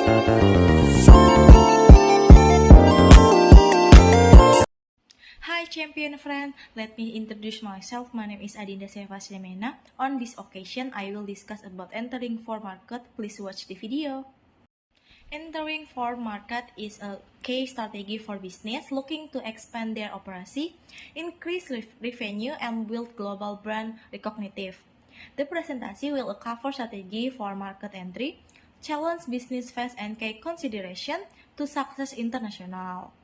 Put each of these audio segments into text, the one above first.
Hi champion friend, let me introduce myself. My name is Adinda Seva Slemena. On this occasion, I will discuss about entering for market. Please watch the video. Entering for market is a key strategy for business looking to expand their operation, increase revenue, and build global brand recognitive. The presentation will cover strategy for market entry, challenge business phase, and key consideration to success international.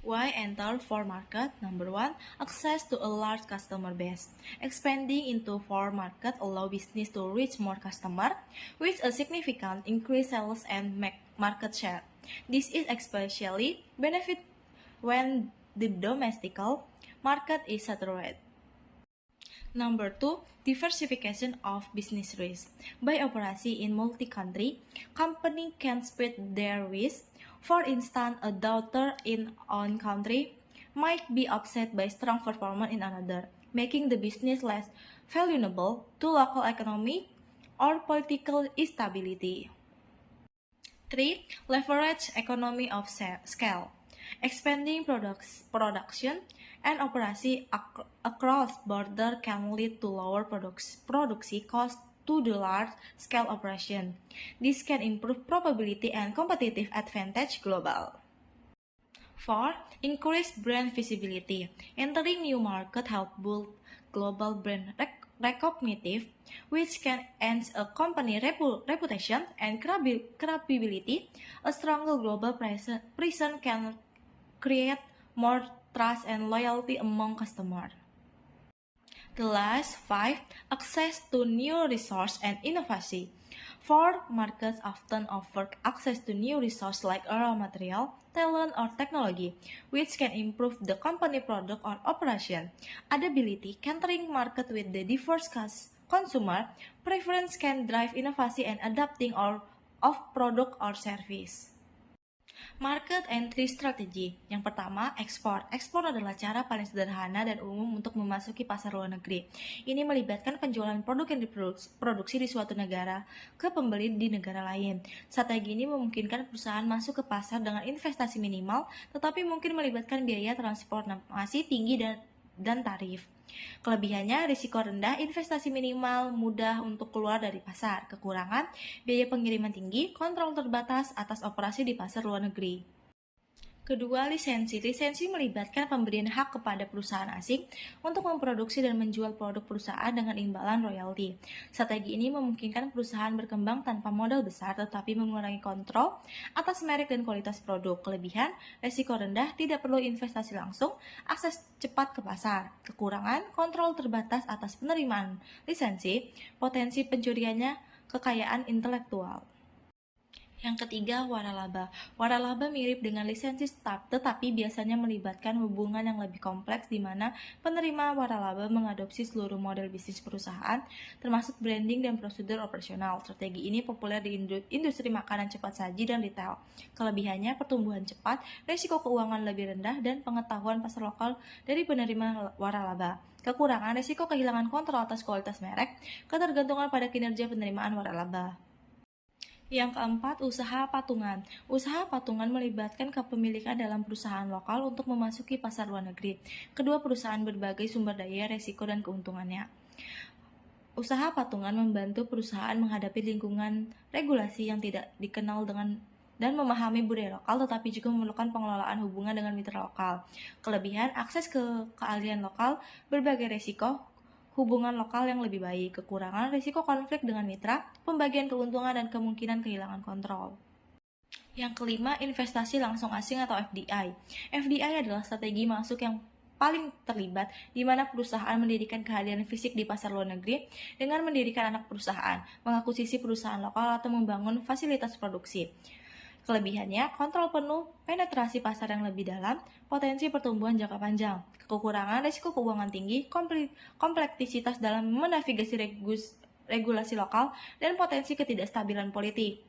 Why enter for market? Number 1, access to a large customer base. Expanding into for market allow business to reach more customer, with a significant increase sales and market share. This is especially benefit when the domestic market is saturated. Number 2, diversification of business risk. By operating in multi-country, company can spread their risk. For instance, a daughter in one country might be upset by strong performance in another, making the business less vulnerable to local economic or political instability. 3. Leverage economy of scale. Expanding production and operation across border can lead to lower production costs to the large-scale operation. This can improve probability and competitive advantage global. 4. Increased brand visibility. Entering new market help build global brand recognitive, which can enhance a company reputation and credibility. A stronger global presence can create more trust and loyalty among customers. The last 5, access to new resource and innovation. For markets often offer access to new resources like raw material, talent, or technology, which can improve the company product or operation. Adaptability, catering market with the diverse consumer preference can drive innovation and adapting of product or service. Market entry strategy. Yang pertama, ekspor. Ekspor adalah cara paling sederhana dan umum untuk memasuki pasar luar negeri. Ini melibatkan penjualan produk yang diproduksi di suatu negara ke pembeli di negara lain. Strategi ini memungkinkan perusahaan masuk ke pasar dengan investasi minimal, tetapi mungkin melibatkan biaya transportasi tinggi dan tarif. Kelebihannya, risiko rendah, investasi minimal, mudah untuk keluar dari pasar. Kekurangan, biaya pengiriman tinggi, kontrol terbatas atas operasi di pasar luar negeri. Kedua, lisensi. Lisensi melibatkan pemberian hak kepada perusahaan asing untuk memproduksi dan menjual produk perusahaan dengan imbalan royalti. Strategi ini memungkinkan perusahaan berkembang tanpa modal besar tetapi mengurangi kontrol atas merek dan kualitas produk. Kelebihan, risiko rendah, tidak perlu investasi langsung, akses cepat ke pasar. Kekurangan, kontrol terbatas atas penerimaan lisensi, potensi pencuriannya, kekayaan intelektual. Yang ketiga, waralaba. Waralaba mirip dengan lisensi start, tetapi biasanya melibatkan hubungan yang lebih kompleks di mana penerima waralaba mengadopsi seluruh model bisnis perusahaan, termasuk branding dan prosedur operasional. Strategi ini populer di industri makanan cepat saji dan retail. Kelebihannya, pertumbuhan cepat, risiko keuangan lebih rendah, dan pengetahuan pasar lokal dari penerima waralaba. Kekurangan, risiko kehilangan kontrol atas kualitas merek, ketergantungan pada kinerja penerimaan waralaba. Yang keempat, usaha patungan. Usaha patungan melibatkan kepemilikan dalam perusahaan lokal untuk memasuki pasar luar negeri. Kedua perusahaan berbagai sumber daya, resiko, dan keuntungannya. Usaha patungan membantu perusahaan menghadapi lingkungan regulasi yang tidak dikenal dan memahami budaya lokal, tetapi juga memerlukan pengelolaan hubungan dengan mitra lokal. Kelebihan, akses ke keahlian lokal, berbagai resiko, hubungan lokal yang lebih baik. Kekurangan, risiko konflik dengan mitra, pembagian keuntungan, dan kemungkinan kehilangan kontrol. Yang kelima, investasi langsung asing atau FDI. FDI adalah strategi masuk yang paling terlibat, di mana perusahaan mendirikan kehadiran fisik di pasar luar negeri dengan mendirikan anak perusahaan, mengakuisisi perusahaan lokal, atau membangun fasilitas produksi. Kelebihannya, kontrol penuh, penetrasi pasar yang lebih dalam, potensi pertumbuhan jangka panjang. Kekurangan, risiko keuangan tinggi, kompleksitas dalam menavigasi regulasi lokal, dan potensi ketidakstabilan politik.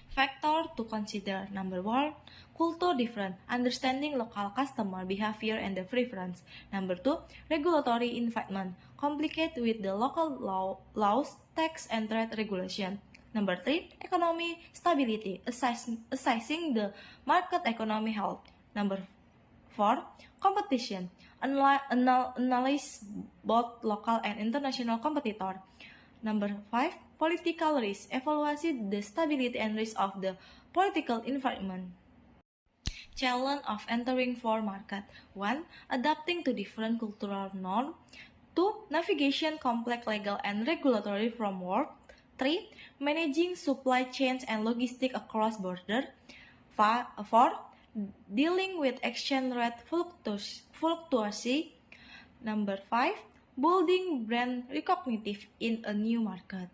Factor to consider. Number 1, culture difference, understanding local customer behavior and the preference. Number 2, regulatory environment, complicate with the local laws, tax, and trade regulation. Number 3, economy stability, assessing the market economy health. Number 4, competition, analyze both local and international competitor. Number 5, political risk, evaluate the stability and risk of the political environment. Challenge of entering for market. 1. Adapting to different cultural norms. 2. Navigation complex legal and regulatory framework. 3. Managing supply chains and logistics across borders. 4. Dealing with exchange rate fluctuation. Number 5. Building brand recognition in a new market.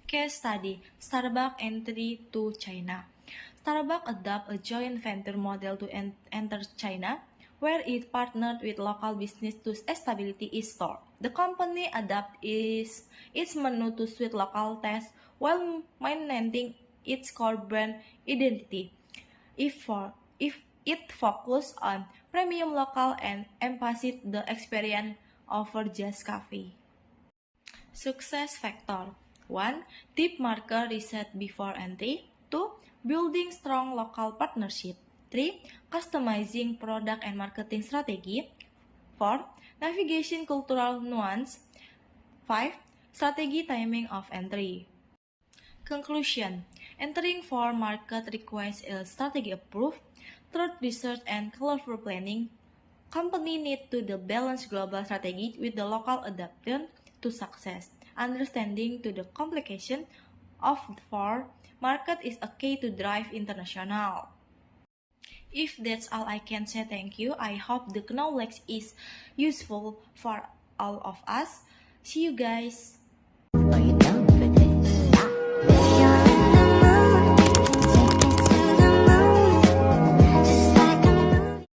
Case study, Starbucks entry to China. Starbucks adopted a joint venture model to enter China, where it partnered with local business to establish its store. The company adapted its menu to suit local tastes while maintaining its core brand identity. If it focused on premium local and emphasized the experience over just coffee. Success factor. 1. Deep market research before entry. 2. Building strong local partnership. 3. Customizing product and marketing strategy. 4. Navigation cultural nuance. 5. Strategy timing of entry. Conclusion. Entering for market requires a strategy approach, thorough research and careful planning. Company need to balance global strategy with the local adaptation to success. Understanding to the complication of the for market is a key to drive international. If that's all I can say, thank you. I hope the knowledge is useful for all of us. See you guys.